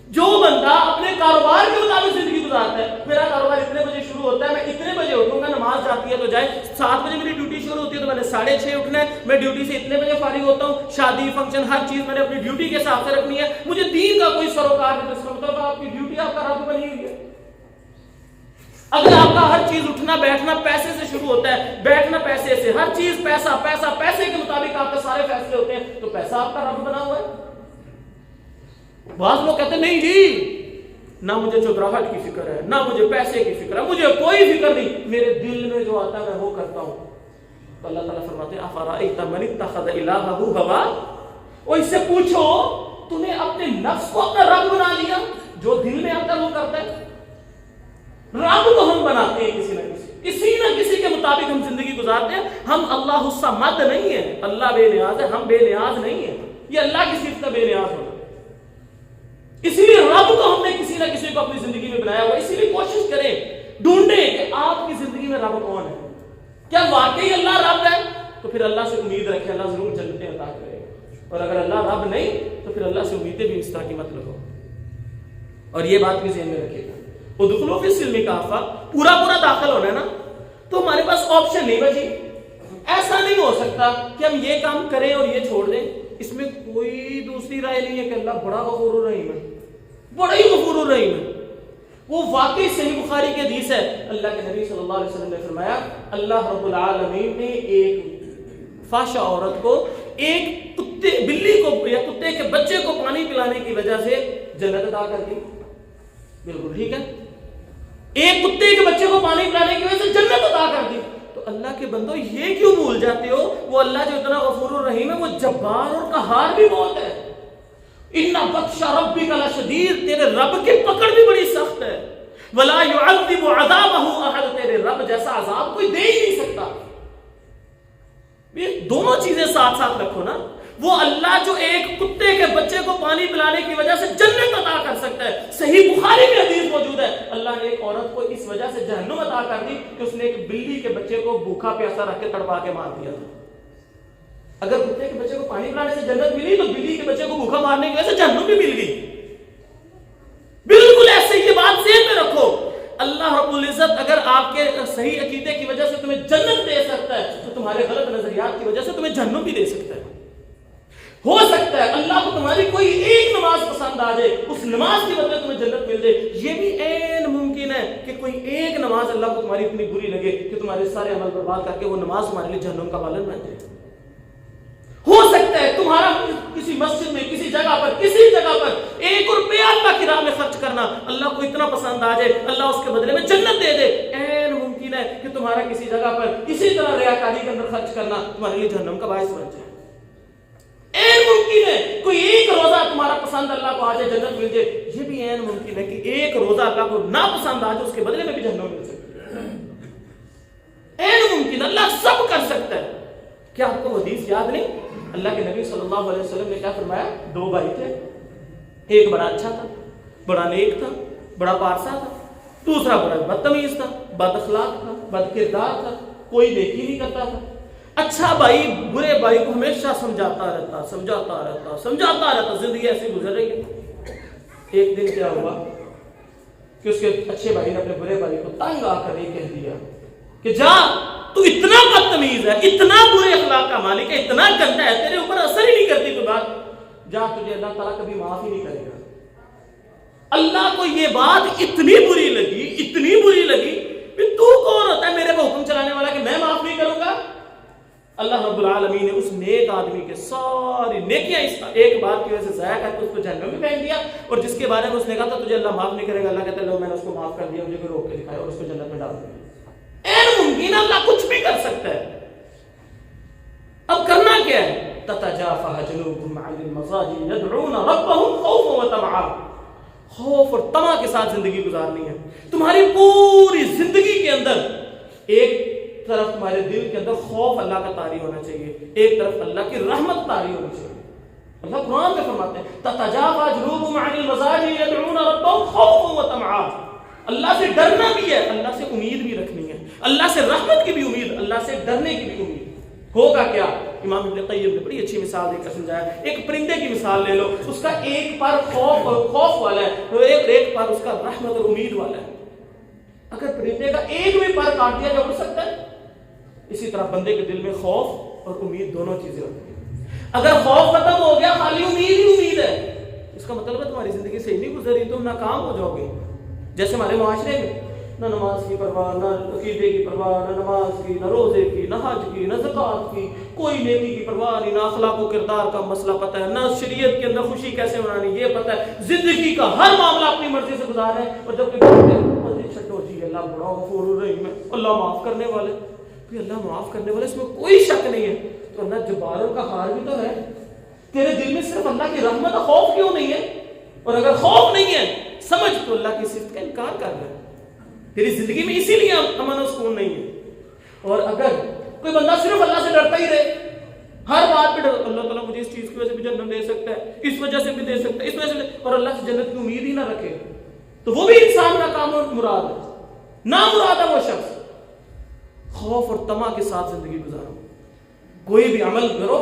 [SPEAKER 1] جو بندہ اپنے کاروبار کے مطابق زندگی گزارتا ہے، میرا کاروبار اتنے بجے شروع ہوتا ہے، میں اتنے بجے اٹھوں گا، نماز جاتی ہے تو جائے، 7 بجے میری ڈیوٹی شروع ہوتی ہے تو میں نے 6:30 اٹھنا ہے، میں ڈیوٹی سے اتنے بجے فارغ ہوتا ہوں، شادی فنکشن ہر چیز میں نے اپنی ڈیوٹی کے حساب سے رکھنی ہے. مجھے دین کا کوئی سروکار نہیں، اس کا مطلب آپ کی ڈیوٹی آپ کا رب بنی ہوئی ہے. اگر آپ کا ہر چیز اٹھنا بیٹھنا پیسے سے شروع ہوتا ہے، بیٹھنا پیسے سے، ہر چیز پیسہ پیسہ پیسے کے مطابق آپ کے سارے فیصلے ہوتے ہیں تو پیسہ آپ کا رب بنا ہوا ہے. بعض لوگ کہتے ہیں نہیں جی، نہ مجھے چودراہٹ کی فکر ہے، نہ مجھے پیسے کی فکر ہے، مجھے کوئی فکر نہیں، میرے دل میں جو آتا ہے میں وہ کرتا ہوں. تو اللہ تعالیٰ فرماتے ہیں افرأیت من اتخذ الہہ ہوا، اور اس سے پوچھو تم نے اپنے نفس کو اپنا رب بنا لیا، جو دل میں آتا ہے وہ کرتا ہے. رب تو ہم بناتے ہیں کسی نہ کسی کے مطابق ہم زندگی گزارتے ہیں. ہم اللہ الصمد نہیں ہے، اللہ بے نیاز ہے، ہم بے نیاز نہیں ہیں. یہ اللہ کی صفت ہے بے نیاز ہونا. اسی لیے رب کو ہم نے کسی نہ کسی کو اپنی زندگی میں بنایا ہوا. اسی لیے کوشش کریں، ڈھونڈیں کہ آپ کی زندگی میں رب کون ہے. کیا واقعی اللہ رب ہے؟ تو پھر اللہ سے امید رکھیں، اللہ ضرور جنتیں عطا کرے گا. اور اگر اللہ رب نہیں تو پھر اللہ سے امیدیں بھی اس طرح کی مت رکھو. اور یہ بات بھی ذہن میں رکھیے گا، ادخلوا فی السلم کافہ، پورا داخل ہونا ہے نا، تو ہمارے پاس آپشن نہیں بچی. ایسا نہیں ہو سکتا کہ ہم یہ کام کریں اور یہ چھوڑ دیں. اس میں کوئی دوسری رائے نہیں ہے کہ اللہ بڑا غفور الرحیم ہے، بڑا ہی غفور الرحیم ہے. وہ واقعی صحیح بخاری کی حدیث ہے. اللہ کے نبی صلی اللہ علیہ وسلم نے فرمایا اللہ رب العالمین نے ایک فحشہ عورت کو ایک بلی کو یا کتے کے بچے کو پانی پلانے کی وجہ سے جنت عطا کر دی. بالکل ٹھیک ہے, ایک کتے کے بچے کو پانی پلانے کی وجہ سے جنت عطا کر دی. تو اللہ کے بندو یہ کیوں بھول جاتے ہو, وہ اللہ جو اتنا غفور الرحیم ہے وہ جبار اور قہار بھی بہت ہے. ان بطش ربک لشدید, تیرے رب کی پکڑ بھی بڑی سخت ہے. ولا يعذب عذابه احد, تیرے رب جیسا عذاب کوئی دے ہی نہیں سکتا. یہ دونوں چیزیں ساتھ ساتھ رکھو نا. وہ اللہ جو ایک کتے کے بچے کو پانی پلانے کی وجہ سے جنت عطا کر سکتا ہے. صحیح بخاری میں حدیث موجود ہے اللہ نے ایک عورت کو اس وجہ سے جہنم عطا کر دی کہ اس نے ایک بلی کے بچے کو بھوکا پیاسا رکھ کے تڑپا کے مار دیا تھا. اگر کتے کے بچے کو پانی پلانے سے جنت ملی تو بلی کے بچے کو بھوکا مارنے کی وجہ سے جہنم بھی مل گئی. بالکل ایسے یہ بات ذہن میں رکھو. اللہ رب العزت اگر آپ کے صحیح عقیدے کی وجہ سے تمہیں جنت دے سکتا ہے تو تمہارے غلط نظریات کی وجہ سے تمہیں جہنم بھی دے سکتا ہے. ہو سکتا ہے اللہ کو تمہاری کوئی ایک نماز پسند آ جائے, اس نماز کی بدلے تمہیں جنت مل جائے. یہ بھی عین ممکن ہے کہ کوئی ایک نماز اللہ کو تمہاری اتنی بری لگے کہ تمہارے سارے عمل برباد کر کے وہ نماز تمہارے لیے جہنم کا بالن بن جائے. ہو سکتا ہے تمہارا کسی مسجد میں کسی جگہ پر 1 روپیہ اللہ کی راہ میں خرچ کرنا اللہ کو اتنا پسند آ جائے, اللہ اس کے بدلے میں جنت دے دے. عین ممکن ہے کہ تمہارا کسی جگہ پر اسی طرح ریاکاری کے اندر خرچ کرنا تمہارے لیے جہنم کا باعث بن جائے. عین ممکن ہے کوئی ایک روزہ تمہارا پسند اللہ کو آ جائے جنت مل جائے. یہ بھی عین ممکن ہے کہ ایک روزہ اللہ کو نہ پسند آ جائے اس کے بدلے میں بھی جہنم مل سکتی ہے. عین ممکن, اللہ سب کر سکتا ہے. کیا آپ کو حدیث یاد نہیں؟ اللہ کے نبی صلی اللہ علیہ وسلم نے کیا فرمایا, 2 بھائی تھے, ایک بڑا اچھا تھا, بڑا نیک تھا, بڑا پارسا تھا, دوسرا بڑا بدتمیز تھا, بد اخلاق تھا, بد کردار تھا, کوئی نیکی نہیں کرتا تھا. اچھا بھائی برے بھائی کو ہمیشہ سمجھاتا رہتا, زندگی ایسی گزر رہی ہے. ایک دن کیا ہوا کہ اس کے اچھے بھائی نے اپنے برے بھائی کو تنگ آ کر یہ کہہ دیا کہ جا, تو اتنا بدتمیز ہے, اتنا برے اخلاق کا مالک ہے, اتنا گندا ہے, تیرے اوپر اثر ہی نہیں کرتی کوئی بات, جا تجھے اللہ تعالیٰ کبھی معاف ہی نہیں کرے گا. اللہ کو یہ بات اتنی بری لگی کہ تو کون ہوتا ہے میرے کو حکم چلانے والا کہ میں معاف نہیں کروں گا. اللہ رب العالمین نے اس نیک آدمی کے ساری نیکیاں اس ایک بات کی وجہ سے ضائع کر کے اس کو جہنم میں پھینک دیا, اور جس کے بارے میں اس نے کہا تھا تجھے اللہ معاف نہیں کرے گا, اللہ کہتا ہے میں نے اس کو معاف کر دیا, مجھے کوئی روک کے دکھایا اور اس کو جنت میں ڈال دیا. ممکن اللہ کچھ بھی کر سکتا ہے. اب کرنا کیا ہے؟ تتجافى جنوبهم عن المضاجع يدعون ربهم خوفا وطمعا. خوف اور طمع کے ساتھ زندگی گزارنی ہے. تمہاری پوری زندگی کے اندر ایک طرف تمہارے دل کے اندر خوف اللہ کا طاری ہونا چاہیے, ایک طرف اللہ کی رحمت طاری ہونی چاہیے. اللہ قرآن میں فرماتے ہیں تتجافى جنوبهم عن المضاجع يدعون ربهم خوفا وطمعا. اللہ سے ڈرنا بھی ہے, اللہ سے امید بھی رکھنی ہے, اللہ سے رحمت کی بھی امید, اللہ سے ڈرنے کی بھی امید. ہوگا کیا؟ امام ابن قیم نے بڑی اچھی مثال دے کر سمجھایا. ایک پرندے کی مثال لے لو, اس کا ایک پر خوف والا ہے, ایک پر اس کا رحمت اور امید والا ہے. اگر پرندے کا ایک بھی پر کاٹ دیا جا اڑ سکتا ہے, اسی طرح بندے کے دل میں خوف اور امید دونوں چیزیں ہوتی ہیں. اگر خوف ختم ہو گیا خالی امید ہی امید ہے, اس کا مطلب ہے تمہاری زندگی صحیح نہیں گزری, تم ناکام ہو جاؤ گے. جیسے ہمارے معاشرے میں نہ نماز کی پرواہ, نہ عقیدے کی پرواہ, نہ نماز کی, نہ روزے کی, نہ حج کی, نہ زکوٰۃ کی, کوئی نیکی کی پرواہ نہیں, نہ اخلاق و کردار کا مسئلہ پتہ ہے, نہ شریعت کے اندر خوشی کیسے منانی یہ پتہ ہے. زندگی کا ہر معاملہ اپنی مرضی سے گزار رہے ہیں, اور جب کہ چھٹو جی اللہ بڑا غفور الرحیم ہے, اللہ معاف کرنے والے, اللہ معاف کرنے والے, اس میں کوئی شک نہیں ہے. تو اللہ جبار کا ہار بھی تو ہے. تیرے دل میں صرف اللہ کی رحمت کا خوف کیوں نہیں ہے؟ اور اگر خوف نہیں ہے سمجھ تو اللہ کی صفت کا انکار کر رہا ہے. تیری زندگی میں اسی لیے امن و سکون نہیں ہے. اور اگر کوئی بندہ صرف اللہ سے ڈرتا ہی رہے, ہر بات پہ ڈر, اللہ تعالیٰ مجھے اس چیز کی وجہ سے بھی جنت دے سکتا ہے, اس وجہ سے بھی دے سکتا ہے, اس وجہ سے, اور اللہ سے جنت کی امید ہی نہ رکھے, تو وہ بھی انسان ناکام اور مراد ہے, نہ مراد ہے وہ شخص. خوف اور طمع کے ساتھ زندگی گزارو. کوئی بھی عمل کرو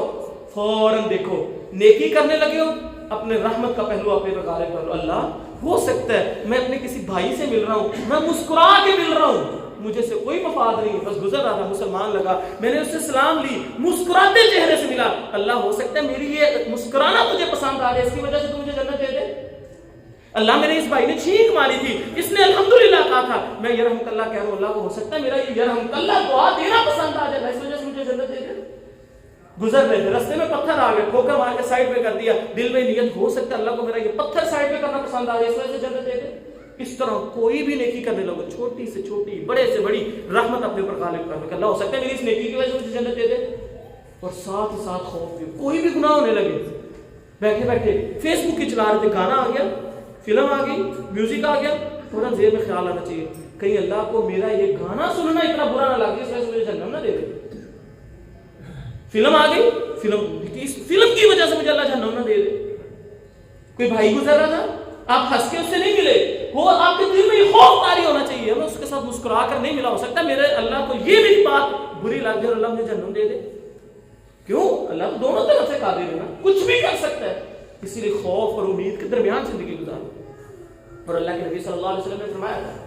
[SPEAKER 1] فوراً دیکھو, نیکی کرنے لگے ہو اپنے رحمت کا پہلو اپنے پہ غالب کرو. اللہ ہو سکتا ہے میں اپنے کسی بھائی سے مل رہا ہوں, میں مسکرا کے مل رہا ہوں, مجھے سے کوئی مفاد نہیں, بس گزر رہا تھا, مسلمان لگا, میں نے اس سے سلام لی, مسکراتے چہرے سے ملا. اللہ ہو سکتا ہے میری یہ مسکرانا تجھے پسند آ جائے, اس کی وجہ سے تو مجھے جنت دے دے. اللہ میرے اس بھائی نے چھینک ماری تھی، اس نے الحمدللہ کہا تھا، میں یرحمک اللہ کہہ رہا ہوں، اللہ کو ہو سکتا ہے میرا یہ یرحمک اللہ دعا دینا پسند آ جائے، اس وجہ سے مجھے جنت دے دے۔ گزر رہے تھے، رستے میں پتھر آ گئے، ٹھوکر مار کے سائڈ پہ کر دیا، دل میں نیت ہو سکتا ہے اللہ کو میرا یہ پتھر سائڈ پہ کرنا پسند آ جائے، اس وجہ سے جنت دے دے۔ اس طرح کوئی بھی نیکی کرنے لگو، چھوٹی سے چھوٹی، بڑے سے بڑی رحمت اپنے اوپر غالب کرنے کا، اللہ ہو سکتا ہے میری اس نیکی کی وجہ سے مجھے جنت دے دے۔ اور ساتھ ہی ساتھ خوف بھی، کوئی بھی گناہ ہونے لگے، بیٹھے بیٹھے فیس بک کی چلا رہے تھے، گانا آ گیا، فلم آ گئی، میوزک آ گیا، فوراً ذہن میں خیال آنا چاہیے کہیں اللہ کو میرا یہ گانا سننا اتنا برا نہ لگے اس وجہ سے مجھے جہنم نہ دے دے۔ فلم آ گئی، فلم کی وجہ سے مجھے اللہ جہنم نہ دے دے۔ کوئی بھائی گزر رہا تھا، آپ ہنس کے اس سے نہیں ملے، وہ آپ کے دل میں یہ خوف طاری ہونا چاہیے، میں اس کے ساتھ مسکرا کر نہیں ملا، ہو سکتا ہے میرے اللہ کو یہ میری بات بری لگ جائے اور اللہ مجھے جہنم دے دے۔ کیوں؟ اللہ تو دونوں طرف سے قادر ہے نا، کچھ بھی کر سکتا ہے، اسی لیے خوف اور امید کے درمیان زندگی گزارو۔ اور اللہ کے نبی صلی اللہ علیہ وسلم نے فرمایا تھا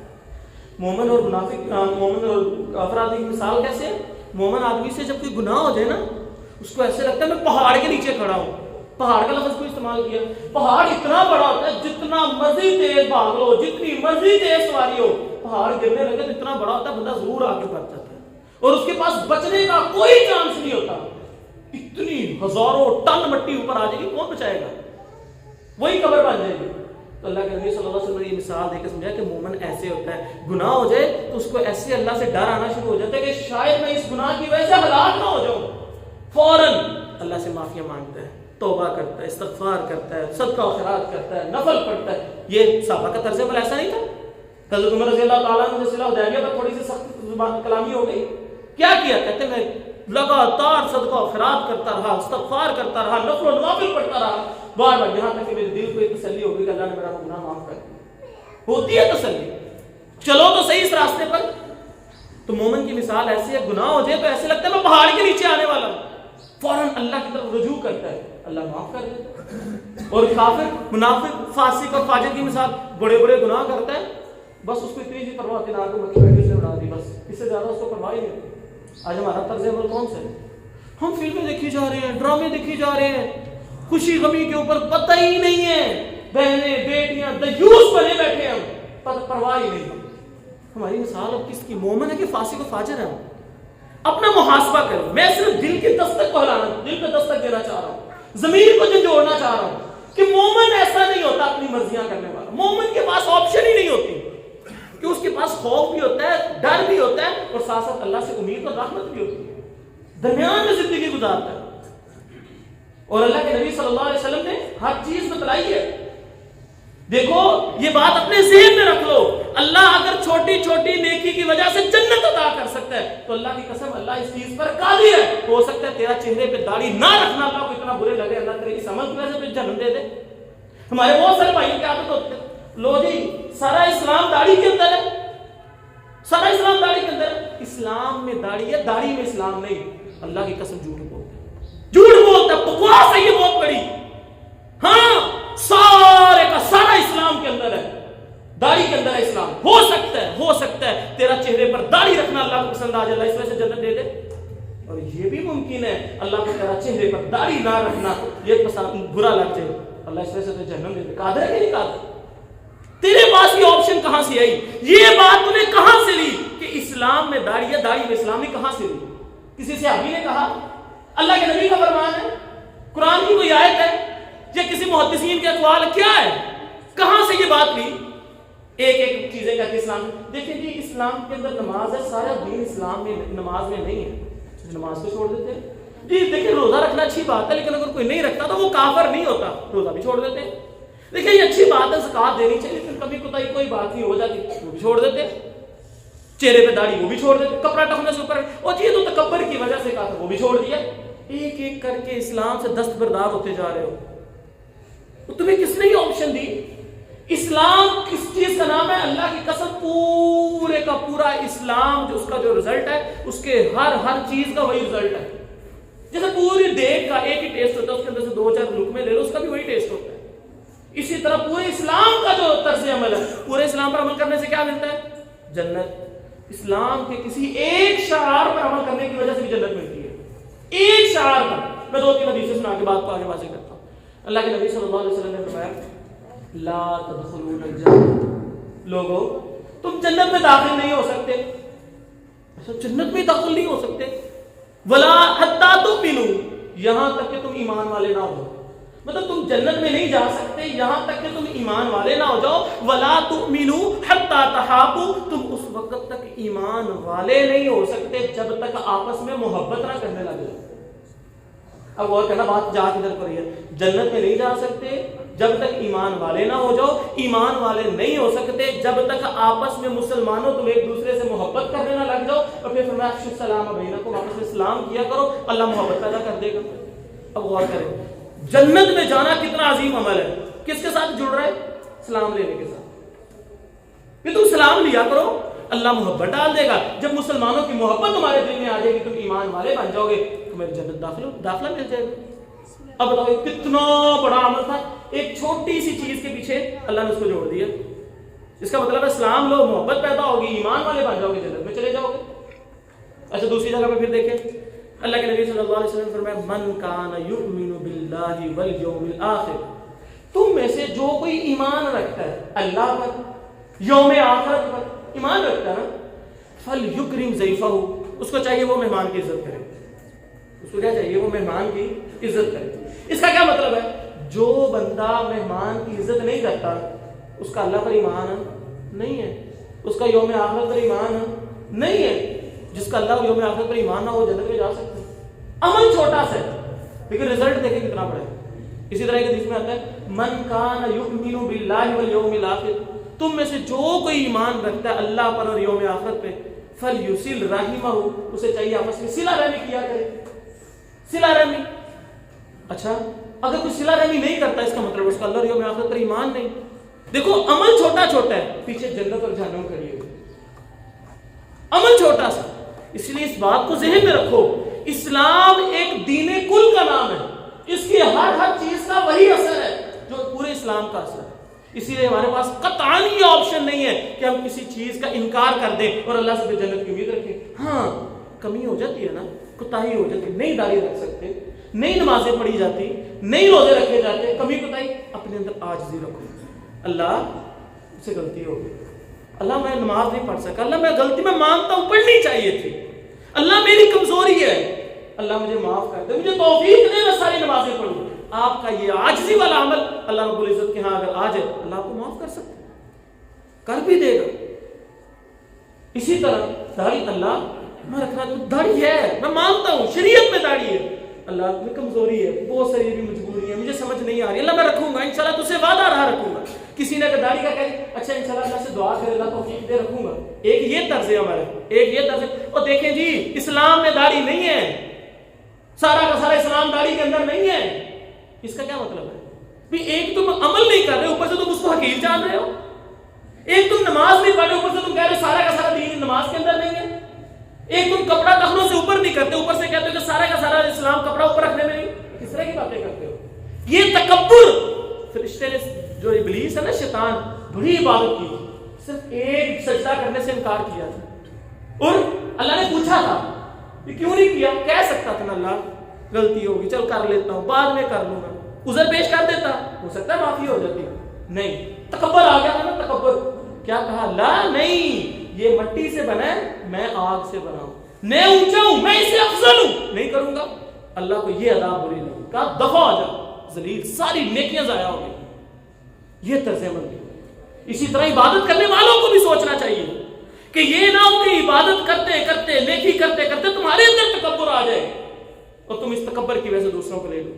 [SPEAKER 1] مومن اور منافق، مومن اور افراد کی مثال کیسے ہے؟ مومن آدمی سے جب کوئی گناہ ہو جائے نا، اس کو ایسے لگتا ہے میں پہاڑ کے نیچے کھڑا ہوں۔ پہاڑ کا لفظ کو استعمال کیا، پہاڑ اتنا بڑا ہوتا ہے جتنا مرضی تیز بھاگ لو، جتنی مرضی تیز سواری ہو، پہاڑ گرنے لگے تو اتنا بڑا ہوتا ہے بندہ ضرور آگے بڑھ جاتا ہے اور اس کے پاس بچنے کا کوئی چانس نہیں ہوتا۔ اتنی ہزاروں ٹن مٹی اوپر آ جائے گی، کون بچائے گا؟ وہی قبر بن جائے گی۔ تو اللہ کے نبی صلی اللہ علیہ وسلم نے یہ مثال دے کے سمجھایا کہ مومن ایسے ہوتا ہے، گناہ ہو جائے تو اس کو ایسے اللہ سے ڈر آنا شروع ہو جاتا ہے کہ شاید میں اس گناہ کی وجہ سے ہلاک نہ ہو جاؤں، فوراً اللہ سے معافی مانگتا ہے، توبہ کرتا ہے، استغفار کرتا ہے، صدقہ و خیرات کرتا ہے، نفل پڑھتا ہے۔ یہ صحابہ کا طرز عمل ایسا نہیں تھا۔ حضرت عمر رضی اللہ تعالیٰ عنہ نے صلح حدیبیہ پر تھوڑی سی سخت زبان کلامی ہو گئی، کیا کیا؟ کہتے میں لگاتار صدقہ و خیرات کرتا رہا، استغفار کرتا رہا، نفل و نوافل پڑھتا رہا، بار بار، یہاں تک کہ میرے دل کو ایک تسلی ہو گئی کہ اللہ نے میرا گناہ معاف کر دیا۔ ہوتی ہے تسلی، چلو تو صحیح اس راستے پر۔ تو مومن کی مثال ایسی ہے، گناہ ہو جائے تو ایسے لگتا ہے میں پہاڑ کے نیچے آنے والا ہوں، فوراً اللہ کی طرف رجوع کرتا ہے، اللہ معاف کر دیتا ہے۔ اور کافر، منافق، فاسق اور فاجر کی مثال، بڑے بڑے گناہ کرتا ہے، بس اس کو اتنی سی پرواہ کہ نہ مکھی بیٹھی سے اڑا دی، بس اس سے زیادہ اس کو پرواہ ہی نہیں۔ آج ہمارا طرز عمل کون سا ہے؟ ہم فلمیں دیکھی جا رہے ہیں، ڈرامے دیکھی جا رہے ہیں، خوشی غمی کے اوپر پتہ ہی نہیں ہے، بہنیں بیٹیاں دیوس بنے بیٹھے ہیں، ہم پرواہ ہی نہیں۔ ہماری مثال اب کس کی؟ مومن ہے کہ فاسق و فاجر ہے؟ اپنا محاسبہ کرو۔ میں صرف دل کی دستک کو ہلانا، دل پہ دستک دینا چاہ رہا ہوں، ضمیر کو جھنجھوڑنا چاہ رہا ہوں کہ مومن ایسا نہیں ہوتا اپنی مرضیاں کرنے والا۔ مومن کے پاس آپشن ہی نہیں ہوتی، کہ اس کے پاس خوف بھی ہوتا ہے، ڈر بھی ہوتا ہے، اور ساتھ ساتھ اللہ سے امید اور رحمت بھی ہوتی ہے، درمیان میں زندگی گزارتا ہے۔ اور اللہ کے نبی صلی اللہ علیہ وسلم نے ہر چیز بتلائی ہے۔ دیکھو یہ بات اپنے ذہن میں رکھ لو، اللہ اگر چھوٹی چھوٹی نیکی کی وجہ سے جنت عطا کر سکتا ہے تو اللہ کی قسم اللہ اس چیز پر قادر ہے۔ ہو سکتا ہے تیرا چہرے پہ داڑھی نہ رکھنا اللہ کو اتنا برے لگے، اللہ تیرے اس عمل کی وجہ سے تجھے جنت دے دے۔ ہمارے بہت سارے بھائیوں کی عادت ہوتی ہے، لو جی سارا اسلام داڑھی کے اندر ہے، سارا اسلام داڑھی کے اندر ہے۔ اسلام میں داڑھی ہے، داڑھی میں اسلام نہیں۔ اللہ کی قسم جھوٹ بولتا ہے، جھوٹ بولتا ہے، بکواس ہے یہ بہت بڑی۔ ہاں سارے کا سارا اسلام کے اندر ہے، داڑھی کے اندر ہے اسلام۔ ہو سکتا ہے تیرا چہرے پر داڑھی رکھنا اللہ کو پسند آ جائے، اللہ اس وجہ سے جنت دے دے، اور یہ بھی ممکن ہے اللہ کو تیرا چہرے پر داڑھی نہ رکھنا یہ پسند برا لگ جائے، اللہ اس وجہ سے جہنم دے دے۔ قادر ہے کہ نہیں قادر؟ تیرے پاس یہ آپشن کہاں سے آئی؟ یہ بات تو نے کہاں سے لی کہ اسلام میں داڑھی ہے، داڑھی میں اسلام نہیں؟ کہاں سے لی؟ کسی صحابی نے کہا؟ اللہ کے نبی کا فرمان ہے؟ قرآن کی کوئی آیت ہے یا کسی محدثین کے اقوال؟ کیا ہے؟ کہاں سے یہ بات لی؟ ایک ایک چیزیں کہتے ہیں اسلام۔ دیکھیں جی اسلام کے اندر نماز ہے، سارا دین اسلام میں نماز میں نہیں ہے، نماز کو چھوڑ دیتے ہیں۔ جی دیکھیں روزہ رکھنا اچھی بات ہے، لیکن اگر کوئی نہیں رکھتا تو وہ کافر نہیں ہوتا، روزہ بھی چھوڑ دیتے ہیں۔ دیکھیں یہ اچھی بات ہے، زکوٰۃ دینی چاہیے، لیکن کبھی کوئی بات نہیں ہو جاتی وہ بھی چھوڑ دیتے، چہرے پہ داڑھی وہ بھی چھوڑ دیتے، کپڑا ٹکنے سے اوپر، اور یہ تو تکبر کی وجہ سے کہا تھا وہ بھی چھوڑ دیا۔ ایک ایک کر کے اسلام سے دستبردار ہوتے جا رہے ہو۔ تو تمہیں کس نے یہ آپشن دی؟ اسلام کس چیز کا نام ہے؟ اللہ کی قسم پورے کا پورا اسلام جو اس کا جو رزلٹ ہے، اس کے ہر چیز کا وہی رزلٹ ہے۔ جیسے پوری دیگ کا ایک ہی ٹیسٹ ہوتا ہے، اس کے اندر سے 2-4 لقمے لے لو، اس کا بھی وہی ٹیسٹ ہوتا ہے۔ اسی طرح پورے اسلام کا جو طرز عمل ہے، پورے اسلام پر عمل کرنے سے کیا ملتا ہے؟ جنت۔ اسلام کے کسی ایک شعار پر عمل کرنے کی وجہ سے بھی جنت ملتی ہے، ایک شعار پر۔ میں 2-3 حدیثیں سنا کے بات کو آگے واضح کرتا ہوں۔ اللہ کے نبی صلی اللہ علیہ وسلم نے فرمایا لا تدخلون الجنہ، لوگوں تم جنت میں داخل نہیں ہو سکتے. اچھا جنت میں داخل نہیں ہو سکتے. ولا حتی تؤمنوا، یہاں تک کہ تم ایمان والے نہ ہو. مطلب تم جنت میں نہیں جا سکتے یہاں تک کہ تم ایمان والے نہ ہو جاؤ. ولا تؤمنوا حتی تحابوا، تم اس وقت تک ایمان والے نہیں ہو سکتے جب تک آپس میں محبت نہ کرنے لگ جاؤ. اب غور کرنا بات جا کدھر پر ہے. جنت میں نہیں جا سکتے جب تک ایمان والے نہ ہو جاؤ. ایمان والے نہیں ہو سکتے جب تک آپس میں مسلمانوں تم ایک دوسرے سے محبت کرنے نہ لگ جاؤ. اور پھر فرمایا افشوا السلام بینکم، آپس میں سلام کیا کرو، اللہ محبت پیدا کر دے گا. اب غور کریں، جنت میں جانا کتنا عظیم عمل ہے. کس کے ساتھ جڑ رہا ہے؟ سلام لینے کے ساتھ. کہ تم سلام لیا کرو، اللہ محبت ڈال دے گا. جب مسلمانوں کی محبت تمہارے دل میں آ جائے گی، تم ایمان والے بن جاؤ گے، تمہیں جنت داخلہ مل جائے گا. اب بتاؤ کتنا بڑا عمل تھا. ایک چھوٹی سی چیز کے پیچھے اللہ نے اس کو جوڑ دیا. اس کا مطلب ہے اسلام لو، محبت پیدا ہوگی، ایمان والے بن جاؤ گے، جنت میں چلے جاؤ گے. اچھا دوسری جگہ پہ پھر دیکھیں، اللہ کے نبی صلی اللہ علیہ وسلم نے فرمایا من کان یؤمن باللہ والیوم الآخر، تم میں سے جو کوئی ایمان رکھتا ہے اللہ پر، یوم آخرت پر ایمان رکھتا ہے نا، فلیکرم ضیفہ، اس کو چاہیے وہ مہمان کی عزت کرے. اس کو کیا چاہیے؟ وہ مہمان کی عزت کرے. اس کا کیا مطلب ہے؟ جو بندہ مہمان کی عزت نہیں کرتا اس کا اللہ پر ایمان نہیں ہے، اس کا یوم آخرت پر ایمان نہیں ہے. جس کا اللہ یوم آخرت پر ایمان نہ ہو جنت میں جا سکتے. عمل چھوٹا سا ہے لیکن رزلٹ دیکھیں کتنا بڑا ہے. اسی طرح کے حدیث میں آتا ہے من کان یؤمن باللہ والیوم الآخر، تم میں سے جو کوئی ایمان رکھتا ہے اللہ پر اور یوم آخرت پہ، فلیصل رحمہ، اسے چاہیے آپس میں صلہ رحمی کیا کرے. صلہ رحمی. اچھا اگر کوئی صلہ رحمی نہیں کرتا اس کا مطلب اس کا اللہ اور یوم آخرت پر ایمان نہیں. دیکھو عمل چھوٹا چھوٹا ہے، پیچھے جنت اور جہنم کھڑی ہوئی. عمل چھوٹا سا. اس لیے اس بات کو ذہن میں رکھو، اسلام ایک دین کل کا نام ہے. اس کی ہر چیز کا وہی اثر ہے جو پورے اسلام کا اثر ہے. اسی لیے ہمارے پاس قطعاً یہ آپشن نہیں ہے کہ ہم کسی چیز کا انکار کر دیں اور اللہ سے جنت کی امید رکھیں. ہاں کمی ہو جاتی ہے نا، کوتاہی ہو جاتی ہے، نہیں داڑھی رکھ سکتے، نہیں نمازیں پڑھی جاتی، نہیں روزے رکھے جاتے، کمی کوتاہی اپنے اندر عاجزی رکھو. اللہ سے غلطی ہو گئی، اللہ میں نماز نہیں پڑھ سکا، اللہ میں غلطی میں مانتا ہوں، پڑھنی چاہیے تھی، اللہ میری کمزوری ہے، اللہ مجھے معاف کر دے، مجھے توفیق دے میں ساری نمازیں پڑھوں. آپ کا یہ عاجزی والا عمل اللہ رب العزت کے ہاں اگر آ جائے اللہ آپ کو معاف کر سکتا ہے، کر بھی دے گا. اسی طرح داڑھی اللہ میں رکھنا، داڑھی ہے میں مانتا ہوں، شریعت میں داڑھی ہے، اللہ میں کمزوری ہے، بہت ساری بھی مجبوری ہے، مجھے سمجھ نہیں آ رہی، اللہ میں رکھوں گا انشاءاللہ، تجھ سے وعدہ رہا رکھوں گا. کسی نے اگر داڑھی کا کہے اچھا انشاءاللہ اللہ سے دعا کرے اللہ توفیق دے رکھوں گا. ایک یہ طرز ہے ہمارا، ایک یہ طرز ہے. اور دیکھیں جی اسلام میں داڑھی نہیں ہے، سارا کا سارا اسلام داڑھی کے اندر نہیں ہے. اس کا کیا مطلب ہے؟ بھی ایک تم عمل نہیں کر رہے اوپر سے تم اس کو حقیر جان رہے ہو، ایک تم نماز نہیں پڑھ رہے اوپر سے تم کہہ رہے ہو سارا کا سارا دین نماز کے اندر نہیں ہے، ایک تم کپڑا ٹخنوں سے اوپر نہیں کرتے اوپر سے کہتے ہو کہ سارا کا سارا اسلام کپڑا اوپر رکھنے میں نہیں. کس طرح کی باتیں کرتے ہو؟ یہ تکبر. فرشتے نے جو ابلیس ہے نا شیطان، بڑی عبادت کی، صرف ایک سجدہ کرنے سے انکار کیا تھا اور اللہ نے پوچھا تھا یہ کیوں نہیں کیا؟ کہہ سکتا تھا نا اللہ غلطی ہوگی چل کر لیتا ہوں بعد میں کر لوں گا، عذر پیش کر دیتا، ہو سکتا ہے معافی ہو جاتی. نہیں، تکبر آ گیا نا. تکبر کیا کہا اللہ نہیں یہ مٹی سے بنا ہے میں آگ سے بنا ہوں، میں اونچا ہوں، میں اسے افضل ہوں، نہیں کروں گا. اللہ کو یہ ادا بری لگی، کہا دفع ہو جا ذلیل، ساری نیکیاں ضائع ہو گئی. یہ طرز عمل ہے. اسی طرح عبادت کرنے والوں کو بھی سوچنا چاہیے کہ یہ نہ ہو کہ عبادت کرتے کرتے نیکی کرتے کرتے تمہارے اندر تکبر آ جائے اور تم اس تکبر کی وجہ سے دوسروں کو لے لو.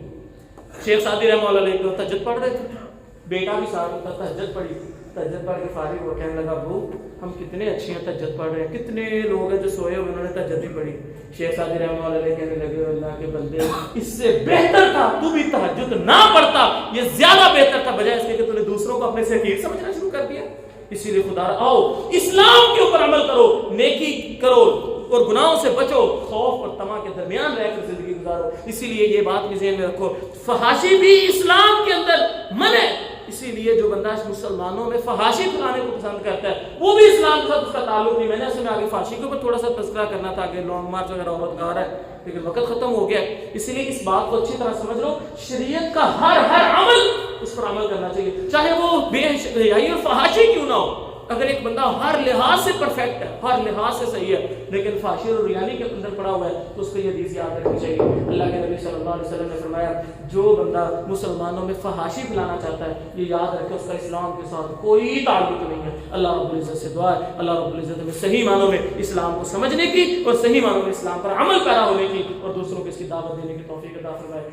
[SPEAKER 1] شیخ سعدی رحمہ اللہ علیہ تہجد پڑھ رہے تھے، بیٹا بھی ساتھ ہوتا، تہجد پڑھی، تہجد پڑھ کے فارغ ہو کہنے لگا ابو ہم کتنے اچھے ہیں تہجد پڑھ رہے ہیں، کتنے لوگ ہیں جو سوئے ہوئے انہوں نے تہجد بھی پڑھی. شیخ سعدی رحمہ اللہ علیہ کہنے لگے اللہ کے بندے اس سے بہتر تھا تو بھی تہجد نہ پڑھتا، یہ زیادہ بہتر تھا بجائے اس کے کہ تو نے دوسروں کو اپنے سے حقیر سمجھنا شروع کر دیا. اسی لیے خدا آؤ اسلام کے اوپر عمل کرو، نیکی کرو اور گناہوں سے بچو، خوف اور طمع کے درمیان رہ کر زندگی گزارو. اسی لیے یہ بات بھی ذہن میں رکھو، فحاشی بھی اسلام کے اندر منع ہے، اسی لیے جو بندہ مسلمانوں میں فحاشی پھیلانے کو پسند کرتا ہے وہ بھی اسلام کے ساتھ اس کا تعلق نہیں. میں نے اصل میں آگے فحاشی کے اوپر تھوڑا سا تذکرہ کرنا تھا کہ لانگ مارچ وغیرہ عورت گار ہے, لیکن وقت ختم ہو گیا. اسی لیے اس بات کو اچھی طرح سمجھ لو, شریعت کا ہر عمل اس پر عمل کرنا چاہیے, چاہے وہ بے حیائی اور فحاشی کیوں نہ ہو. اگر ایک بندہ ہر لحاظ سے پرفیکٹ ہے, ہر لحاظ سے صحیح ہے, لیکن فحاشی اور ریانی کے اندر پڑا ہوا ہے, تو اس کو یہ حدیث یاد رکھنی چاہیے. اللہ کے نبی صلی اللہ علیہ وسلم نے فرمایا جو بندہ مسلمانوں میں فحاشی پھیلانا چاہتا ہے یہ یاد رکھے اس کا اسلام کے ساتھ کوئی تعلق نہیں ہے. اللہ رب العزت سے دعا ہے اللہ رب العزت میں صحیح معنوں میں اسلام کو سمجھنے کی اور صحیح معنوں میں اسلام پر عمل پیرا ہونے کی اور دوسروں کو اس کی دعوت دینے کی توفیق عطا فرمائے.